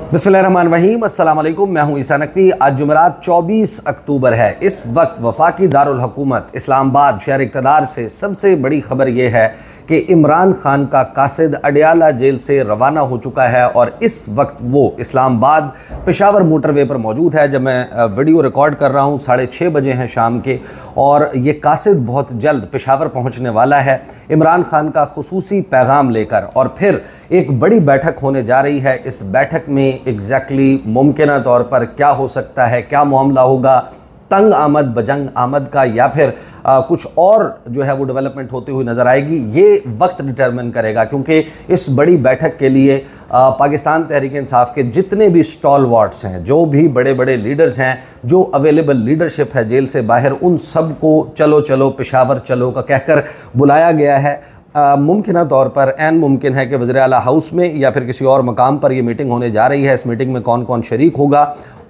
बिस्मिल्लाहिर्रहमानिर्रहीम, अस्सलाम वालेकुम। मैं हूं ईसा नकवी। आज जुमेरात 24 अक्टूबर है। इस वक्त वफाकी दारुल हुकूमत इस्लामाबाद शहर इक़्तिदार से सबसे बड़ी खबर यह है कि इमरान खान का कासिद अडयाला जेल से रवाना हो चुका है और इस वक्त वो इस्लामाबाद पेशावर मोटरवे पर मौजूद है। जब मैं वीडियो रिकॉर्ड कर रहा हूँ 6:30 बजे हैं शाम के, और ये कासिद बहुत जल्द पेशावर पहुँचने वाला है इमरान खान का खुसूसी पैगाम लेकर, और फिर एक बड़ी बैठक होने जा रही है। इस बैठक में एग्जैक्टली मुमकिन तौर पर क्या हो सकता है, क्या मामला होगा, तंग आमद बजंग आमद का, या फिर कुछ और जो है वो डेवलपमेंट होती हुई नज़र आएगी, ये वक्त डिटरमिन करेगा। क्योंकि इस बड़ी बैठक के लिए पाकिस्तान तहरीक इंसाफ के जितने भी स्टॉलवर्ड्स हैं, जो भी बड़े बड़े लीडर्स हैं, जो अवेलेबल लीडरशिप है जेल से बाहर, उन सब को चलो चलो पेशावर चलो का कहकर बुलाया गया है। मुमकिन तौर पर ऐन मुमकिन है कि वज़ीर आला हाउस में या फिर किसी और मकाम पर यह मीटिंग होने जा रही है। इस मीटिंग में कौन कौन शरीक होगा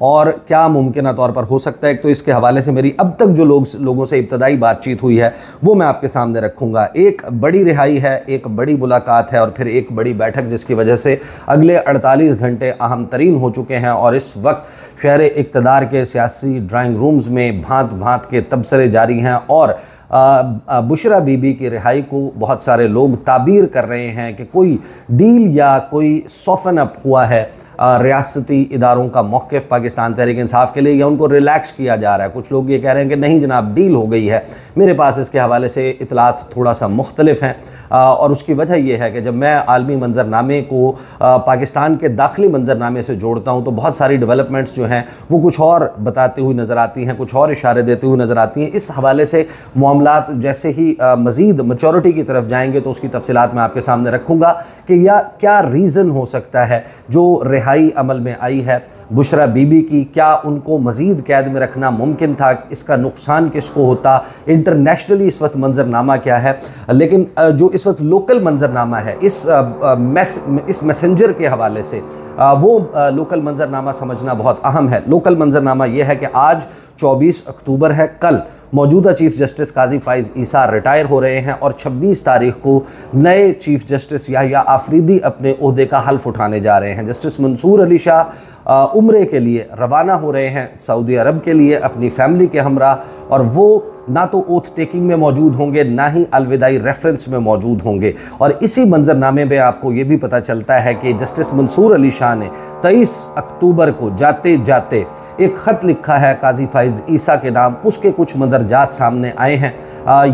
और क्या मुमकिन तौर पर हो सकता है, तो इसके हवाले से मेरी अब तक जो लोगों से इब्तदाई बातचीत हुई है वो मैं आपके सामने रखूँगा। एक बड़ी रिहाई है, एक बड़ी मुलाकात है और फिर एक बड़ी बैठक, जिसकी वजह से अगले 48 घंटे अहम तरीन हो चुके हैं। और इस वक्त शहर इक़्तिदार के सियासी ड्राइंग रूम्स में भांत भांत के तबसरे जारी हैं और बुशरा बीबी की रिहाई को बहुत सारे लोग ताबीर कर रहे हैं कि कोई डील या कोई सॉफन अप हुआ है रियासती इदारों का मौक़िफ़ पाकिस्तान तहरीक इंसाफ के लिए, या उनको रिलैक्स किया जा रहा है। कुछ लोग ये कह रहे हैं कि नहीं जनाब, डील हो गई है। मेरे पास इसके हवाले से इतलात थोड़ा सा मुख्तलिफ हैं, और उसकी वजह यह है कि जब मैं आलमी मंजरनामे को पाकिस्तान के दाखिली मंजरनामे से जोड़ता हूँ तो बहुत सारी डेवलपमेंट्स जो हैं वो कुछ और बताती हुई नज़र आती हैं, कुछ और इशारे देती हुई नज़र आती हैं। इस हवाले से मामलात जैसे ही मज़ीद मैच्योरिटी की तरफ जाएंगे तो उसकी तफसीलात मैं आपके सामने रखूँगा कि या क्या रीज़न हो सकता है जो रिहाई अमल में आई है बुशरा बीबी की। क्या उनको मज़ीद कैद में रखना मुमकिन था? इसका नुकसान किसको होता? इंटरनेशनली इस वक्त मंजरनामा क्या है? लेकिन जो इस वक्त लोकल मंजरनामा है इस मैसेंजर के हवाले से, वो लोकल मंजरनामा समझना बहुत अहम है। लोकल मंजरनामा यह है कि आज 24 अक्टूबर है, कल मौजूदा चीफ़ जस्टिस काजी फ़ाइज़ ईसा रिटायर हो रहे हैं और 26 तारीख को नए चीफ़ जस्टिस याहिया आफरीदी अपने ओहदे का हल्फ उठाने जा रहे हैं। जस्टिस मंसूर अली शाह उम्रे के लिए रवाना हो रहे हैं सऊदी अरब के लिए अपनी फैमिली के हमरा, और वो ना तो ओथ टेकिंग में मौजूद होंगे ना ही अलविदाई रेफरेंस में मौजूद होंगे। और इसी मंजरनामे में आपको ये भी पता चलता है कि जस्टिस मंसूर अली शाह ने 23 अक्टूबर को जाते जाते एक ख़त लिखा है काजी फ़ाइज़ ईसा के नाम। उसके कुछ मदरजात सामने आए हैं,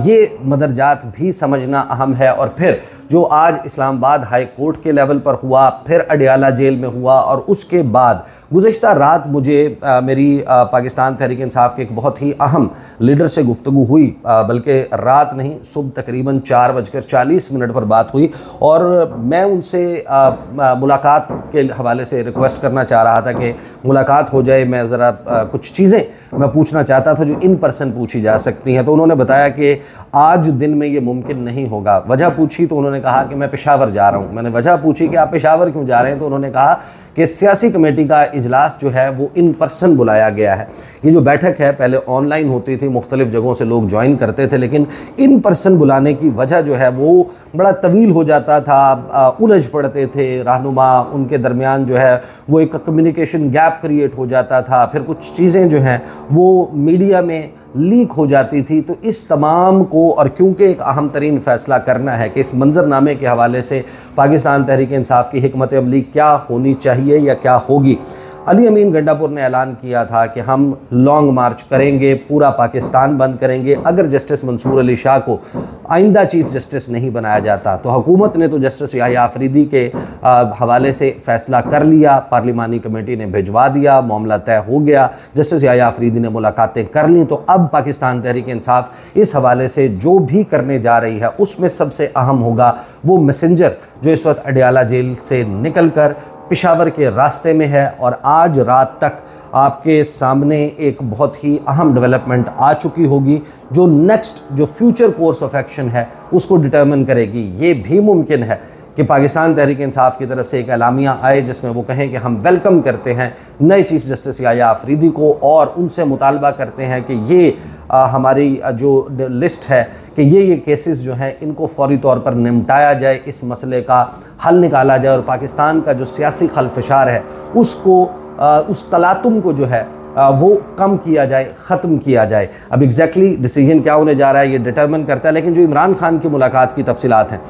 ये मदरजात भी समझना अहम है। और फिर जो आज इस्लामाबाद हाई कोर्ट के लेवल पर हुआ, फिर अडयाला जेल में हुआ, और उसके बाद गुज़श्ता रात मुझे मेरी पाकिस्तान तहरीक इंसाफ के एक बहुत ही अहम लीडर से गुफ्तगू हुई, बल्कि रात नहीं सुबह तकरीबन 4:40 पर बात हुई, और मैं उनसे मुलाकात के हवाले से रिक्वेस्ट करना चाह रहा था कि मुलाकात हो जाए। मैं ज़रा कुछ चीज़ें मैं पूछना चाहता था जो इन पर्सन पूछी जा सकती हैं। तो उन्होंने बताया कि आज दिन में ये मुमकिन नहीं होगा। वजह पूछी तो उन्होंने कहा कि मैं पेशावर जा रहा हूँ। मैंने वजह पूछी कि आप पेशावर क्यों जा रहे हैं, तो उन्होंने कहा कि सियासी कमेटी का इजलास जो है वो इन पर्सन बुलाया गया है। ये जो बैठक है पहले ऑनलाइन होती थी, मुख्तलिफ जगहों से लोग ज्वाइन करते थे, लेकिन इन पर्सन बुलाने की वजह जो है वो बड़ा तवील हो जाता था, उलझ पड़ते थे रहनुमा, उनके दरमियान जो है वो एक कम्युनिकेशन गैप क्रिएट हो जाता था, फिर कुछ चीज़ें जो हैं वो मीडिया में लीक हो जाती थी। तो इस तमाम को, और क्योंकि एक अहम तरीन फ़ैसला करना है कि इस मंजरनामे के हवाले से पाकिस्तान तहरीक इंसाफ की हिकमत अमली क्या होनी चाहिए या क्या होगी, अली अमीन गंडापुर ने ऐलान किया था कि हम लॉन्ग मार्च करेंगे, पूरा पाकिस्तान बंद करेंगे अगर जस्टिस मंसूर अली शाह को आइंदा चीफ़ जस्टिस नहीं बनाया जाता। तो हुकूमत ने तो जस्टिस याहिया आफरीदी के हवाले से फ़ैसला कर लिया, पार्लिमानी कमेटी ने भिजवा दिया, मामला तय हो गया, जस्टिस याहिया आफरीदी ने मुलाकातें कर लीं। तो अब पाकिस्तान तहरीक इंसाफ इस हवाले से जो भी करने जा रही है उसमें सबसे अहम होगा वो मैसेंजर जो इस वक्त अडयाला जेल से निकल कर पेशावर के रास्ते में है। और आज रात तक आपके सामने एक बहुत ही अहम डेवलपमेंट आ चुकी होगी जो नेक्स्ट जो फ्यूचर कोर्स ऑफ एक्शन है उसको डिटर्मिन करेगी। ये भी मुमकिन है कि पाकिस्तान तहरीक इंसाफ की तरफ से एक एलामिया आए जिसमें वो कहें कि हम वेलकम करते हैं नए चीफ़ जस्टिस याहिया आफरीदी को, और उनसे मुतालबा करते हैं कि ये हमारी जो लिस्ट है कि ये केसेस जो हैं इनको फौरी तौर पर निपटाया जाए, इस मसले का हल निकाला जाए और पाकिस्तान का जो सियासी खलफशार है उसको उस तलातुम को जो है वो कम किया जाए, ख़त्म किया जाए। अब एग्जैक्टली डिसीजन क्या होने जा रहा है ये डिटरमिन करता है, लेकिन जो इमरान खान की मुलाकात की तफसीलात हैं,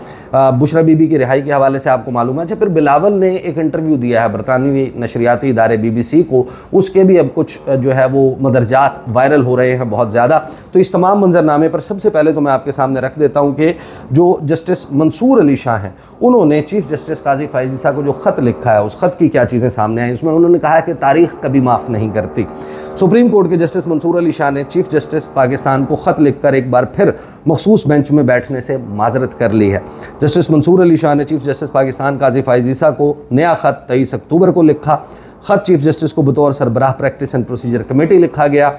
बुशरा बीबी की रिहाई के हवाले से आपको मालूम है। अच्छा, फिर बिलावल ने एक इंटरव्यू दिया है बरतानवी नशरियाती इदारे BBC को, उसके भी अब कुछ जो है वो मदरजात वायरल हो रहे हैं बहुत ज़्यादा। तो इस तमाम मंजरनामे पर सबसे पहले तो मैं आपके सामने रख देता हूँ कि जो जस्टिस मंसूर अली शाह हैं उन्होंने चीफ़ जस्टिस काजी फ़ाइज़ ईसा को जो ख़त लिखा है उस ख़त की क्या चीज़ें सामने आई। उसमें उन्होंने कहा है कि तारीख़ कभी माफ़ नहीं करती। सुप्रीम कोर्ट के जस्टिस मंसूर अली शाह ने चीफ जस्टिस पाकिस्तान को ख़त लिखकर एक बार फिर मखसूस बेंच में बैठने से माजरत कर ली है। जस्टिस मंसूर अली शाह ने चीफ जस्टिस पाकिस्तान काजी फ़ाइज़ ईसा को नया ख़त 23 अक्टूबर को लिखा। ख़त चीफ जस्टिस को बतौर सरबराह प्रैक्टिस एंड प्रोसीजर कमेटी लिखा गया।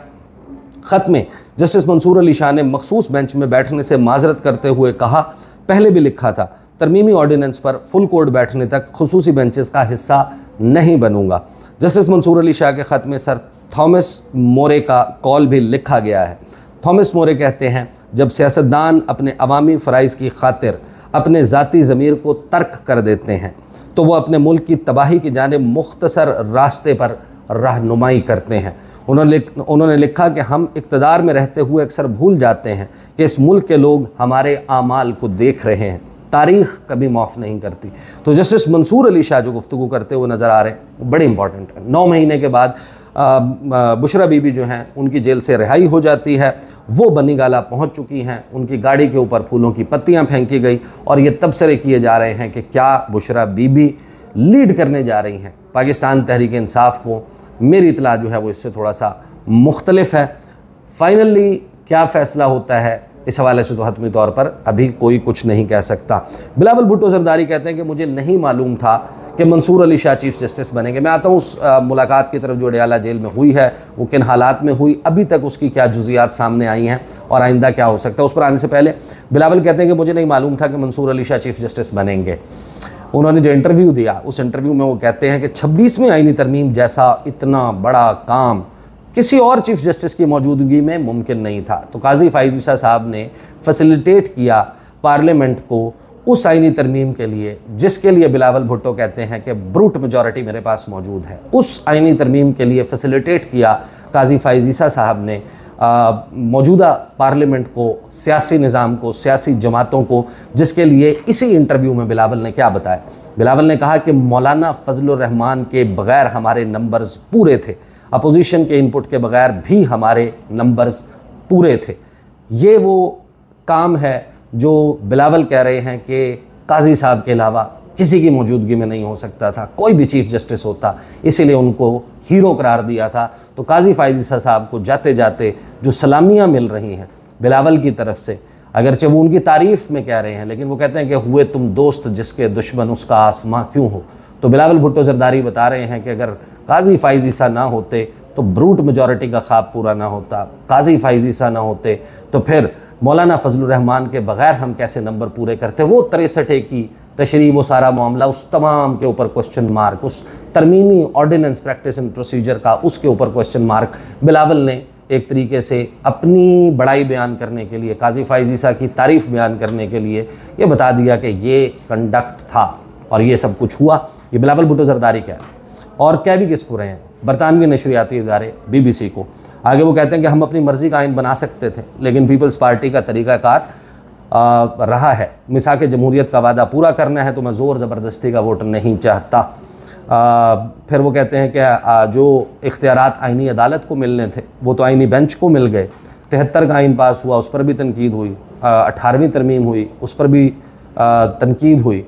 ख़त में जस्टिस मंसूर अली शाह ने मखसूस बेंच में बैठने से माजरत करते हुए कहा, पहले भी लिखा था, तरमीमी ऑर्डिनेंस पर फुल कोर्ट बैठने तक खुसूसी बेंचेस का हिस्सा नहीं बनूंगा। जस्टिस मंसूर अली शाह के ख़त में सर थॉमस मोरे का कॉल भी लिखा गया है। थॉमस मोरे कहते हैं, जब सियासतदान अपने अवामी फ़राइज़ की खातिर अपने ज़ाती ज़मीर को तर्क कर देते हैं तो वह अपने मुल्क की तबाही की जानिब मुख्तसर रास्ते पर रहनुमाई करते हैं। उन्होंने लिखा कि हम इक़्तिदार में रहते हुए अक्सर भूल जाते हैं कि इस मुल्क के लोग हमारे आमाल को देख रहे हैं। तारीख़ कभी माफ़ नहीं करती। तो जस्टिस मंसूर अली शाह जो गुफ्तगू करते हुए नज़र आ रहे हैं बड़े इंपॉर्टेंट है। 9 महीने के बाद बुशरा बीबी जो हैं उनकी जेल से रिहाई हो जाती है। वो बनी गाला पहुंच चुकी हैं, उनकी गाड़ी के ऊपर फूलों की पत्तियां फेंकी गई और ये तबसरे किए जा रहे हैं कि क्या बुशरा बीबी लीड करने जा रही हैं पाकिस्तान तहरीक इंसाफ को। मेरी इतला जो है वो इससे थोड़ा सा मुख्तलिफ है। फाइनली क्या फ़ैसला होता है इस हवाले से तो हतमी तौर पर अभी कोई कुछ नहीं कह सकता। बिलावल भुट्टो जरदारी कहते हैं कि मुझे नहीं मालूम था कि मंसूर अली शाह चीफ जस्टिस बनेंगे। मैं आता हूँ उस मुलाकात की तरफ जो अडयाला जेल में हुई है वो किन हालात में हुई, अभी तक उसकी क्या जुज़ियात सामने आई हैं और आइंदा क्या हो सकता है, उस पर आने से पहले बिलावल कहते हैं कि मुझे नहीं मालूम था कि मंसूर अली शाह चीफ जस्टिस बनेंगे। उन्होंने जो इंटरव्यू दिया उस इंटरव्यू में वो कहते हैं कि 26वीं आईनी तरमीम जैसा इतना बड़ा काम किसी और चीफ जस्टिस की मौजूदगी में मुमकिन नहीं था। तो काजी फ़ाइज़ ईसा साहब ने फैसिलिटेट किया पार्लियामेंट को उस आईनी तरमीम के लिए जिसके लिए बिलावल भुट्टो कहते हैं कि ब्रूट मेजॉरिटी मेरे पास मौजूद है। उस आईनी तरमीम के लिए फैसिलिटेट किया काजी फ़ाइज़ ईसा साहब ने मौजूदा पार्लियामेंट को, सियासी निज़ाम को, सियासी जमातों को, जिसके लिए इसी इंटरव्यू में बिलावल ने क्या बताया। बिलावल ने कहा कि मौलाना फजलुर रहमान के बग़ैर हमारे नंबर्स पूरे थे, अपोजिशन के इनपुट के बग़ैर भी हमारे नंबर्स पूरे थे। ये वो काम है जो बिलावल कह रहे हैं कि काजी साहब के अलावा किसी की मौजूदगी में नहीं हो सकता था, कोई भी चीफ जस्टिस होता, इसीलिए उनको हीरो करार दिया था। तो काजी फ़ाइज़ ईसा साहब को जाते जाते जो सलामियाँ मिल रही हैं बिलावल की तरफ से, अगरचे वो उनकी तारीफ़ में कह रहे हैं लेकिन वो कहते हैं कि हुए तुम दोस्त जिसके दुश्मन उसका आसमां क्यों हो। तो बिलावल भुट्टो जरदारी बता रहे हैं कि अगर काजी फ़ाइज़ ईसा ना होते तो ब्रूट मेजॉरिटी का ख्वाब पूरा ना होता, काजी फ़ाइज़ ईसा ना होते तो फिर मौलाना फजलुर रहमान के बग़ैर हम कैसे नंबर पूरे करते। वो 63 की तशरीह, वो सारा मामला, उस तमाम के ऊपर क्वेश्चन मार्क, उस तरमीमी ऑर्डिनेंस प्रैक्टिस एंड प्रोसीजर का उसके ऊपर क्वेश्चन मार्क। बिलावल ने एक तरीके से अपनी बड़ाई बयान करने के लिए, काजी फ़ाइज़ ईसा की तारीफ़ बयान करने के लिए ये बता दिया कि ये कंडक्ट था और ये सब कुछ हुआ। ये बिलावल भुट्टो जरदारी कह रहे हैं और कह भी किसको रहे हैं, बरतानवी नशरियाती इदारे BBC को। आगे वो कहते हैं कि हम अपनी मर्ज़ी का आइन बना सकते थे लेकिन पीपल्स पार्टी का तरीक़ाकार रहा है, मिसाक जमहूरियत का वादा पूरा करना है तो मैं ज़ोर ज़बरदस्ती का वोट नहीं चाहता। फिर वो कहते हैं कि जो इख्तियारात आइनी अदालत को मिलने थे वो तो आइनी बेंच को मिल गए। 73 का आइन पास हुआ, उस पर भी तनकीद हुई। 18वीं तरमीम हुई, उस पर भी तनकीद हुई।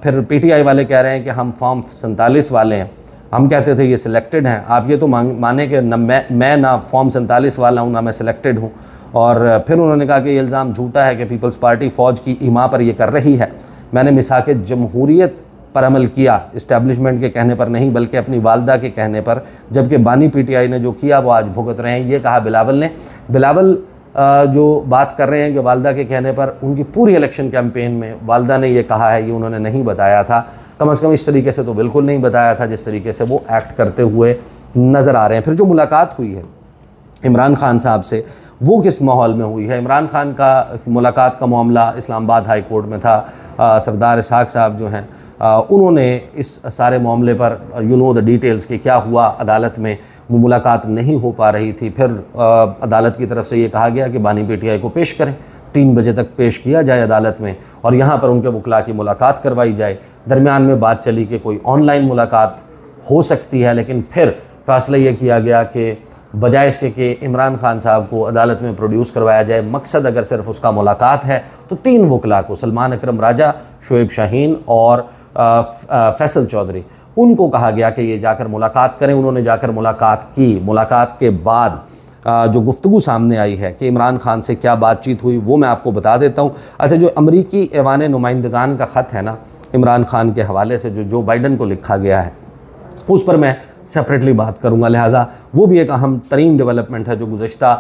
फिर PTI वाले कह रहे हैं कि हम फॉर्म 47 वाले हैं, हम कहते थे ये सिलेक्टेड हैं। आप ये तो माने कि न मैं ना फॉर्म 47 वाला हूँ ना मैं सिलेक्टेड हूँ। और फिर उन्होंने कहा कि ये इल्ज़ाम झूठा है कि पीपल्स पार्टी फ़ौज की ईमा पर ये कर रही है। मैंने मिसाक जमहूरियत पर अमल किया, इस्टेब्लिशमेंट के कहने पर नहीं बल्कि अपनी वालदा के कहने पर, जबकि बानी PTI ने जो किया वो आज भुगत रहे हैं। ये कहा बिलावल ने। बिलावल जो बात कर रहे हैं कि वालदा के कहने पर उनकी पूरी इलेक्शन कैंपेन में वालदा ने ये कहा है, ये उन्होंने नहीं बताया था, कम से कम इस तरीके से तो बिल्कुल नहीं बताया था जिस तरीके से वो एक्ट करते हुए नज़र आ रहे हैं। फिर जो मुलाकात हुई है इमरान खान साहब से वो किस माहौल में हुई है। इमरान खान का मुलाकात का मामला इस्लामाबाद हाई कोर्ट में था। सरदार इसहाक साहब जो हैं उन्होंने इस सारे मामले पर द डिटेल्स कि क्या हुआ अदालत में, वो मुलाकात नहीं हो पा रही थी। फिर अदालत की तरफ से ये कहा गया कि बानी पीटीआई को पेश करें, 3 बजे तक पेश किया जाए अदालत में और यहाँ पर उनके वकला की मुलाकात करवाई जाए। दरमियान में बात चली कि कोई ऑनलाइन मुलाकात हो सकती है, लेकिन फिर फैसला ये किया गया कि बजाय इसके कि इमरान खान साहब को अदालत में प्रोड्यूस करवाया जाए, मकसद अगर सिर्फ उसका मुलाकात है तो 3 वकला को, सलमान अकरम राजा, शुएब शाहीन और फैसल चौधरी, उनको कहा गया कि ये जाकर मुलाकात करें। उन्होंने जाकर मुलाकात की। मुलाकात के बाद जो गुफ्तगू सामने आई है कि इमरान खान से क्या बातचीत हुई वो मैं आपको बता देता हूँ। अच्छा, जो अमरीकी ऐवान नुमाइंदगान का ख़त है ना इमरान खान के हवाले से जो बाइडन को लिखा गया है, उस पर मैं सेपरेटली बात करूंगा, लिहाजा वो भी एक अहम तरीन डेवलपमेंट है जो गुज़श्ता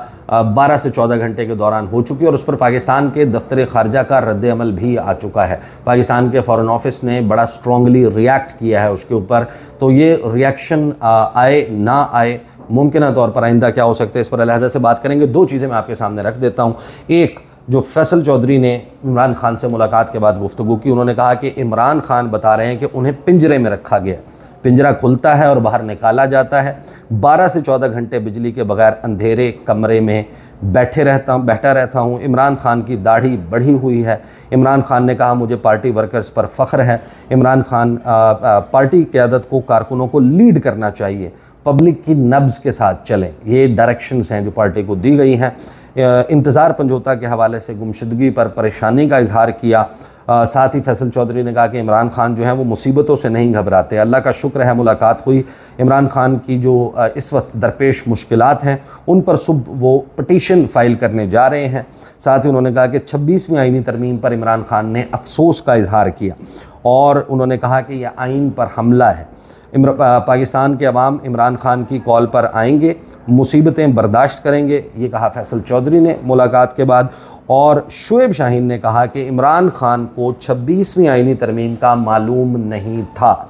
12 से 14 घंटे के दौरान हो चुकी है और उस पर पाकिस्तान के दफ्तर ख़ारजा का रद्द अमल भी आ चुका है। पाकिस्तान के फ़ॉरेन ऑफिस ने बड़ा स्ट्रॉन्गली रिएक्ट किया है उसके ऊपर। तो ये रिएक्शन आए ना आए, मुमकिन तौर पर आइंदा क्या हो सकता है, इस पर अलहदा से बात करेंगे। 2 चीज़ें मैं आपके सामने रख देता हूँ। एक, जो फैसल चौधरी ने इमरान खान से मुलाकात के बाद गुफ्तगू की, उन्होंने कहा कि इमरान खान बता रहे हैं कि उन्हें पिंजरे में रखा गया, पिंजरा खुलता है और बाहर निकाला जाता है, 12 से 14 घंटे बिजली के बगैर अंधेरे कमरे में बैठा रहता हूँ। इमरान खान की दाढ़ी बढ़ी हुई है। इमरान खान ने कहा मुझे पार्टी वर्कर्स पर फ़ख्र है। इमरान खान पार्टी क़यादत को, कारकुनों को लीड करना चाहिए, पब्लिक की नब्ज़ के साथ चलें, ये डायरेक्शंस हैं जो पार्टी को दी गई हैं। इंतज़ार पंजोता के हवाले से गुमशुदगी पर परेशानी का इजहार किया। साथ ही फैसल चौधरी ने कहा कि इमरान खान जो है वो मुसीबतों से नहीं घबराते, अल्लाह का शुक्र है मुलाकात हुई। इमरान खान की जो इस वक्त दरपेश मुश्किलात हैं उन पर सुबह वो पटिशन फ़ाइल करने जा रहे हैं। साथ ही उन्होंने कहा कि 26वीं आइनी तरमीम पर इमरान खान ने अफसोस का इजहार किया और उन्होंने कहा कि यह आइन पर हमला है। पाकिस्तान के अवाम इमरान खान की कॉल पर आएंगे, मुसीबतें बर्दाश्त करेंगे, ये कहा फैसल चौधरी ने मुलाकात के बाद। और शुएब शाहीन ने कहा कि इमरान खान को 26वीं आइनी तरमीम का मालूम नहीं था,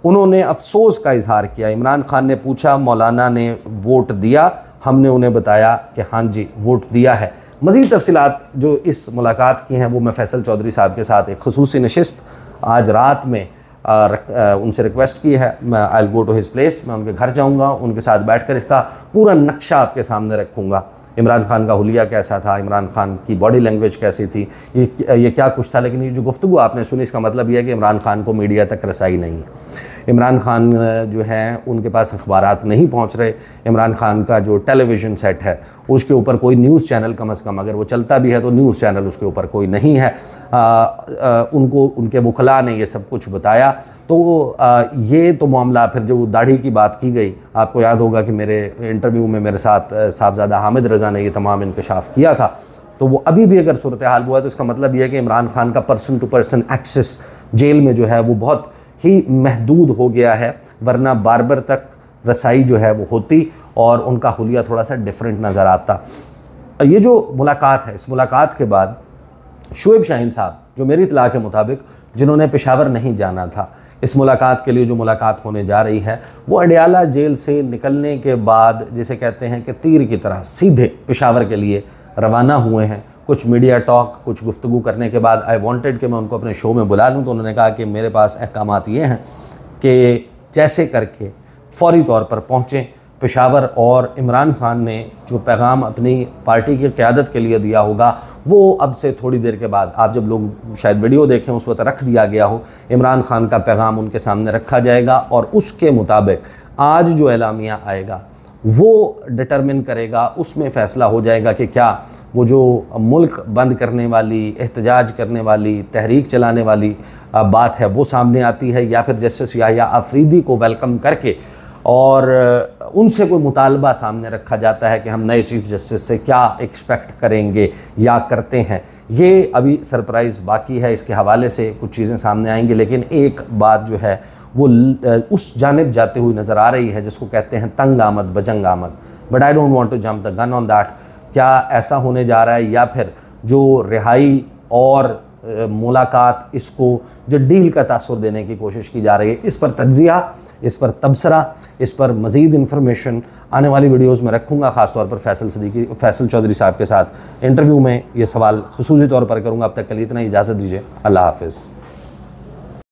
उन्होंने अफसोस का इजहार किया। इमरान खान ने पूछा मौलाना ने वोट दिया, हमने उन्हें बताया कि हाँ जी वोट दिया है। मज़ीद तफसीलात जो इस मुलाकात की हैं वो मैं फैसल चौधरी साहब के साथ एक खुसूसी नशिस्त आज रात में उनसे रिक्वेस्ट की है। मैं I will go to his place, मैं उनके घर जाऊंगा, उनके साथ बैठकर इसका पूरा नक्शा आपके सामने रखूँगा। इमरान खान का हुलिया कैसा था, इमरान खान की बॉडी लैंग्वेज कैसी थी, ये क्या कुछ था। लेकिन ये जो गुफ्तगू आपने सुनी इसका मतलब ये है कि इमरान खान को मीडिया तक रसाई नहीं है। इमरान खान जो है उनके पास अखबारात नहीं पहुंच रहे। इमरान खान का जो टेलीविज़न सेट है उसके ऊपर कोई न्यूज़ चैनल कम अज़ कम, अगर वो चलता भी है तो न्यूज़ चैनल उसके ऊपर कोई नहीं है। उनको उनके वकला ने ये सब कुछ बताया। तो ये तो मामला, फिर जो दाढ़ी की बात की गई, आपको याद होगा कि मेरे इंटरव्यू में मेरे साथ साहबजादा हामिद रज़ा ने ये तमाम इंकशाफ किया था। तो वो अभी भी अगर सूरत हाल हुआ तो इसका मतलब ये है कि इमरान खान का person to person access jail में जो है वो बहुत ही महदूद हो गया है, वरना बारबर तक रसाई जो है वो होती और उनका हुलिया थोड़ा सा डिफरेंट नज़र आता। ये जो मुलाकात है, इस मुलाकात के बाद शुएब शाहीन साहब, जो मेरी इत्तला के मुताबिक जिन्होंने पेशावर नहीं जाना था, इस मुलाकात के लिए जो मुलाकात होने जा रही है वो अडियाला जेल से निकलने के बाद जिसे कहते हैं कि तीर की तरह सीधे पेशावर के लिए रवाना हुए हैं। कुछ मीडिया टॉक, कुछ गुफ्तगू करने के बाद आई वांटेड कि मैं उनको अपने शो में बुला लूँ, तो उन्होंने कहा कि मेरे पास अहकामात ये हैं कि जैसे करके फ़ौरी तौर पर पहुँचें पेशावर और इमरान खान ने जो पैगाम अपनी पार्टी की क़यादत के लिए दिया होगा वो अब से थोड़ी देर के बाद, आप जब लोग शायद वीडियो देखें उस वक्त रख दिया गया हो, इमरान खान का पैगाम उनके सामने रखा जाएगा और उसके मुताबिक आज जो एलामिया आएगा वो डिटरमिन करेगा, उसमें फ़ैसला हो जाएगा कि क्या वो जो मुल्क बंद करने वाली, एहतजाज करने वाली, तहरीक चलाने वाली बात है वो सामने आती है, या फिर जस्टिस याहिया आफरीदी को वेलकम करके और उनसे कोई मुतालबा सामने रखा जाता है कि हम नए चीफ़ जस्टिस से क्या एक्सपेक्ट करेंगे या करते हैं। ये अभी सरप्राइज़ बाकी है, इसके हवाले से कुछ चीज़ें सामने आएंगी। लेकिन एक बात जो है वो उस जानिब जाते हुए नज़र आ रही है जिसको कहते हैं तंग आमद बजंग आमद, but I don't want to jump the gun on that. क्या ऐसा होने जा रहा है या फिर जो रिहाई और मुलाकात, इसको जो डील का तासुर देने की कोशिश की जा रही है, इस पर तज्जिया, इस पर तबसरा, इस पर मज़ीद इन्फॉर्मेशन आने वाली वीडियोज़ में रखूँगा। ख़ासतौर पर फैसल चौधरी साहब के साथ इंटरव्यू में ये सवाल ख़ुसूसी तौर पर करूँगा। अब तक के लिए इतना ही, इजाज़त दीजिए। अल्लाह हाफ़िज़।